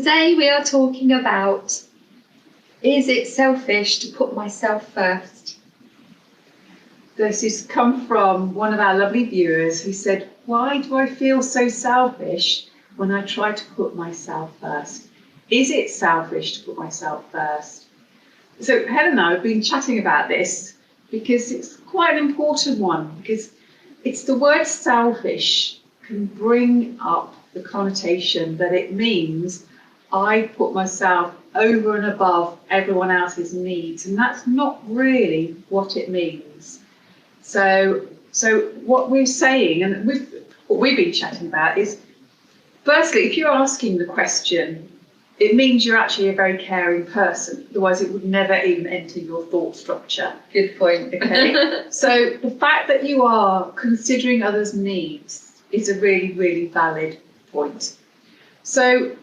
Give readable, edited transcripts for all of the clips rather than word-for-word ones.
Today we are talking about, is it selfish to put myself first? This has come from one of our lovely viewers who said, why do I feel so selfish when I try to put myself first? Is it selfish to put myself first? So Helen and I have been chatting about this because it's quite an important one, because it's the word selfish can bring up the connotation that it means I put myself over and above everyone else's needs, and that's not really what it means. So what we're saying, and what we've been chatting about is, firstly, if you're asking the question, it means you're actually a very caring person. Otherwise, it would never even enter your thought structure. Good point. Okay. So the fact that you are considering others' needs is a really, really valid point. So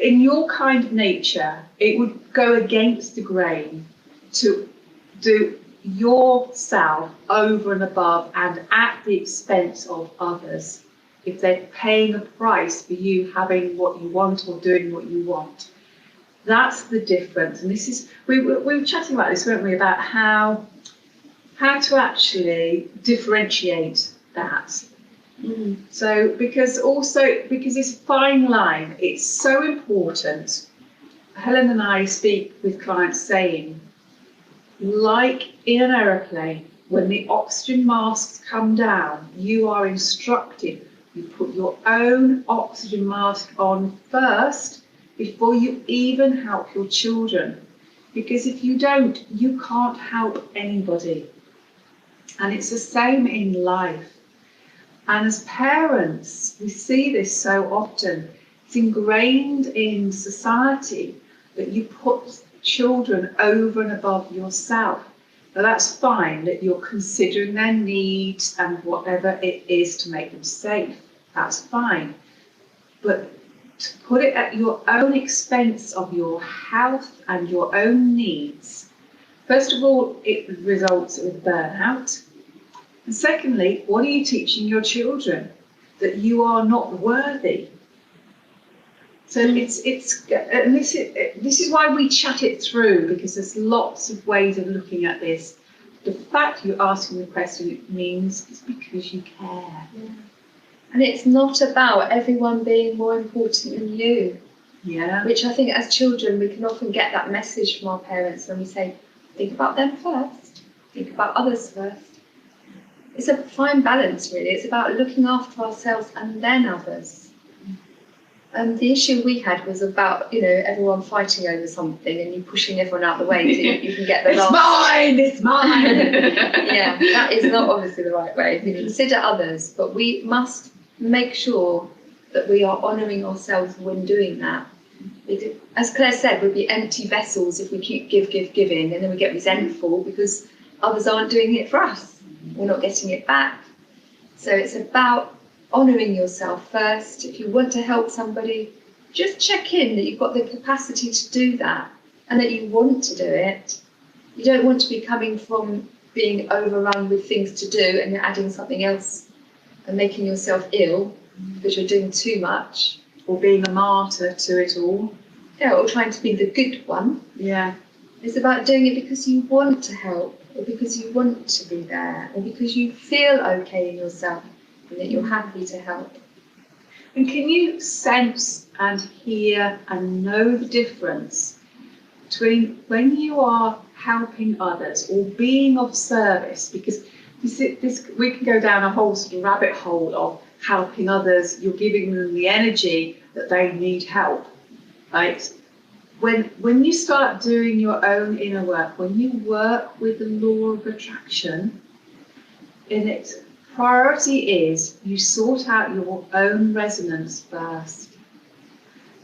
in your kind of nature, it would go against the grain to do yourself over and above and at the expense of others if they're paying a price for you having what you want or doing what you want. That's the difference. And this is, we were chatting about this, weren't we, about how to actually differentiate that. So because it's a fine line, it's so important. Helen and I speak with clients saying, like in an aeroplane, when the oxygen masks come down, you are instructed, you put your own oxygen mask on first before you even help your children. Because if you don't, you can't help anybody. And it's the same in life. And as parents, we see this so often. It's ingrained in society that you put children over and above yourself. Now that's fine, that you're considering their needs and whatever it is to make them safe. That's fine. But to put it at your own expense of your health and your own needs, first of all, it results in burnout. And secondly, what are you teaching your children? That you are not worthy. So this is why we chat it through, because there's lots of ways of looking at this. The fact you're asking the question, it means it's because you care. Yeah. And it's not about everyone being more important than you. Yeah. Which I think as children we can often get that message from our parents when we say, think about them first, think about others first. It's a fine balance, really. It's about looking after ourselves and then others. And the issue we had was about, everyone fighting over something and you pushing everyone out the way so you can get the last. It's mine! Yeah, that is not obviously the right way. We consider others, but we must make sure that we are honouring ourselves when doing that. As Claire said, we'd be empty vessels if we keep giving, and then we get resentful because others aren't doing it for us. We're not getting it back. So it's about honouring yourself first. If you want to help somebody, just check in that you've got the capacity to do that and that you want to do it. You don't want to be coming from being overrun with things to do and you're adding something else and making yourself ill because you're doing too much. Or being a martyr to it all. Yeah, or trying to be the good one. Yeah. It's about doing it because you want to help, or because you want to be there, or because you feel okay in yourself and that you're happy to help. And can you sense and hear and know the difference between when you are helping others or being of service? Because this we can go down a whole sort of rabbit hole of helping others. You're giving them the energy that they need help, right? When you start doing your own inner work, when you work with the law of attraction, in its priority is you sort out your own resonance first.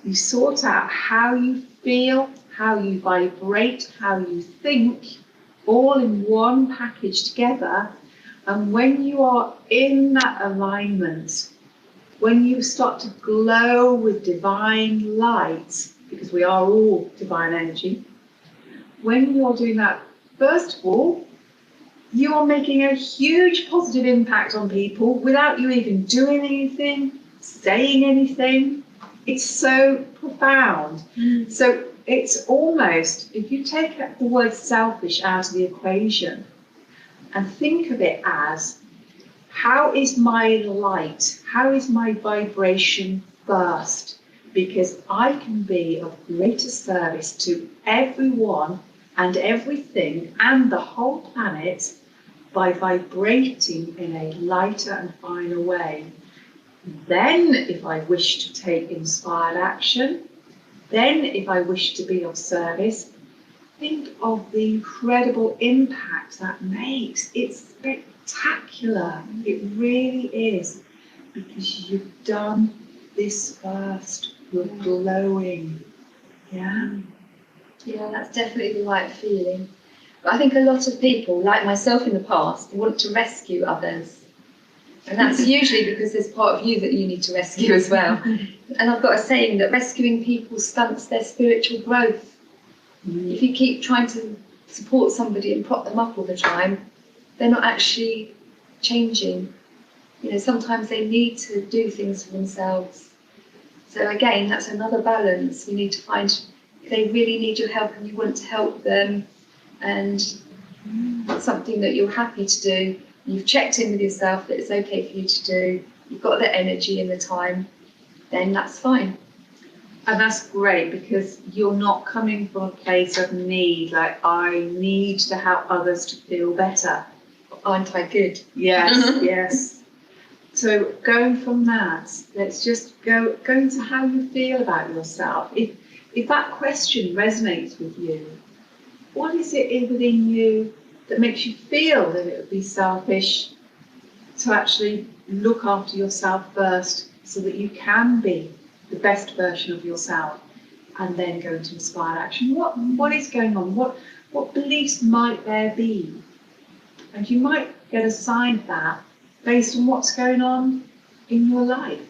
You sort out how you feel, how you vibrate, how you think, all in one package together. And when you are in that alignment, when you start to glow with divine light, because we are all divine energy, when you're doing that, first of all, you are making a huge positive impact on people without you even doing anything, saying anything. It's so profound. So it's almost, if you take the word selfish out of the equation and think of it as, how is my light, how is my vibration first? Because I can be of greater service to everyone and everything and the whole planet by vibrating in a lighter and finer way. Then, if I wish to take inspired action, then if I wish to be of service, think of the incredible impact that makes. It's spectacular. It really is. Because you've done this first. You're glowing. Yeah? Yeah, that's definitely the right feeling. But I think a lot of people, like myself in the past, want to rescue others. And that's usually because there's part of you that you need to rescue as well. And I've got a saying that rescuing people stunts their spiritual growth. If you keep trying to support somebody and prop them up all the time, they're not actually changing. You know, sometimes they need to do things for themselves. So again, that's another balance. You need to find if they really need your help and you want to help them, and it's something that you're happy to do. You've checked in with yourself that it's okay for you to do. You've got the energy and the time, then that's fine. And that's great because you're not coming from a place of need, like I need to help others to feel better. Aren't I good? Yes, yes. So going from that, let's just go into how you feel about yourself. If that question resonates with you, what is it within you that makes you feel that it would be selfish to actually look after yourself first so that you can be the best version of yourself and then go into inspired action? What is going on? What beliefs might there be? And you might get assigned that based on what's going on in your life.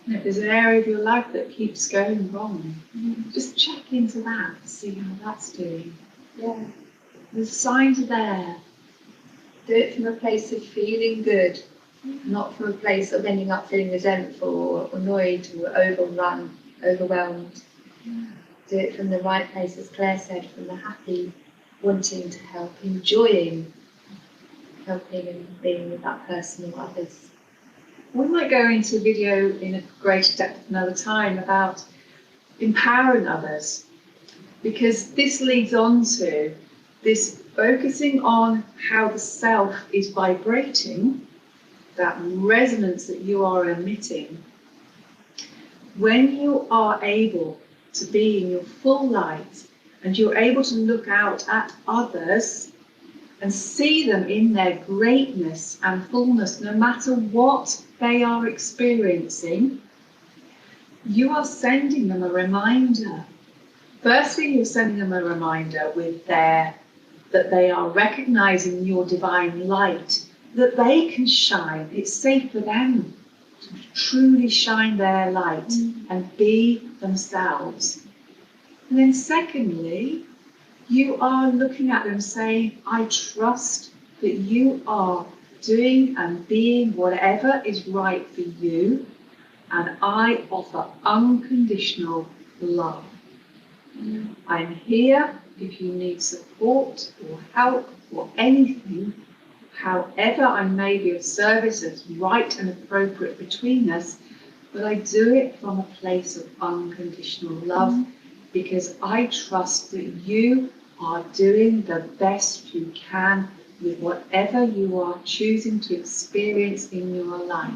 And if there's an area of your life that keeps going wrong, just check into that, see how that's doing. Yeah. The signs are there. Do it from a place of feeling good, not from a place of ending up feeling resentful or annoyed or overrun, overwhelmed. Do it from the right place, as Claire said, from the happy, wanting to help, enjoying helping and being with that person or others. We might go into a video in a greater depth another time about empowering others, because this leads on to this focusing on how the self is vibrating, that resonance that you are emitting. When you are able to be in your full light and you're able to look out at others and see them in their greatness and fullness, no matter what they are experiencing, you are sending them a reminder. Firstly, you're sending them a reminder that they are recognizing your divine light, that they can shine. It's safe for them to truly shine their light and be themselves. And then secondly, you are looking at them saying, I trust that you are doing and being whatever is right for you, and I offer unconditional love. I'm here if you need support or help or anything, however I may be of service that's right and appropriate between us, but I do it from a place of unconditional love because I trust that you are doing the best you can with whatever you are choosing to experience in your life.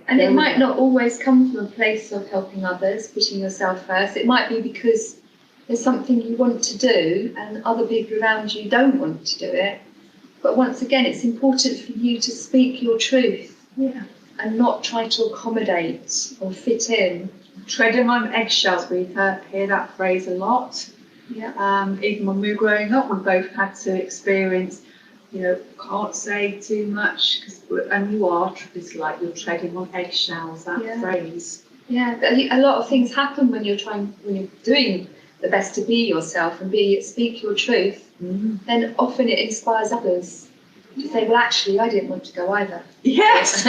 And it might not always come from a place of helping others, putting yourself first. It might be because there's something you want to do and other people around you don't want to do it. But once again, it's important for you to speak your truth and not try to accommodate or fit in. Treading on eggshells, we hear that phrase a lot. Yeah. Even when we were growing up, we both had to experience, can't say too much, and you are, it's like you're treading on eggshells, that phrase. Yeah, but a lot of things happen when you're doing the best to be yourself and speak your truth, then often it inspires others. to say, well, actually, I didn't want to go either. Yes.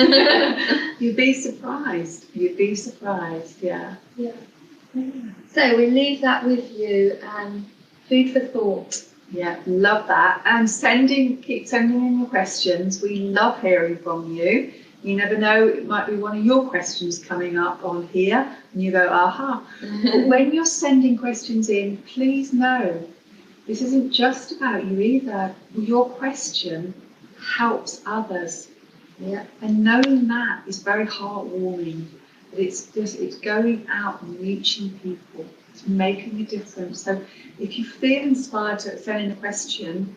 You'd be surprised. You'd be surprised. Yeah. Yeah. So we leave that with you, and food for thought. Yeah, love that. And keep sending in your questions. We love hearing from you. You never know, it might be one of your questions coming up on here, and you go, aha. But when you're sending questions in, please know this isn't just about you either. Your question helps others. Yeah. And knowing that is very heartwarming. That it's going out and reaching people. It's making a difference. So if you feel inspired to send in a question,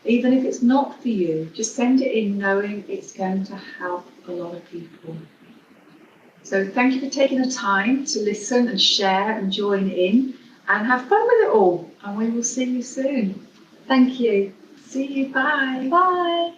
even if it's not for you, just send it in knowing it's going to help a lot of people. So thank you for taking the time to listen and share and join in and have fun with it all. And we will see you soon. Thank you. See you. Bye. Bye.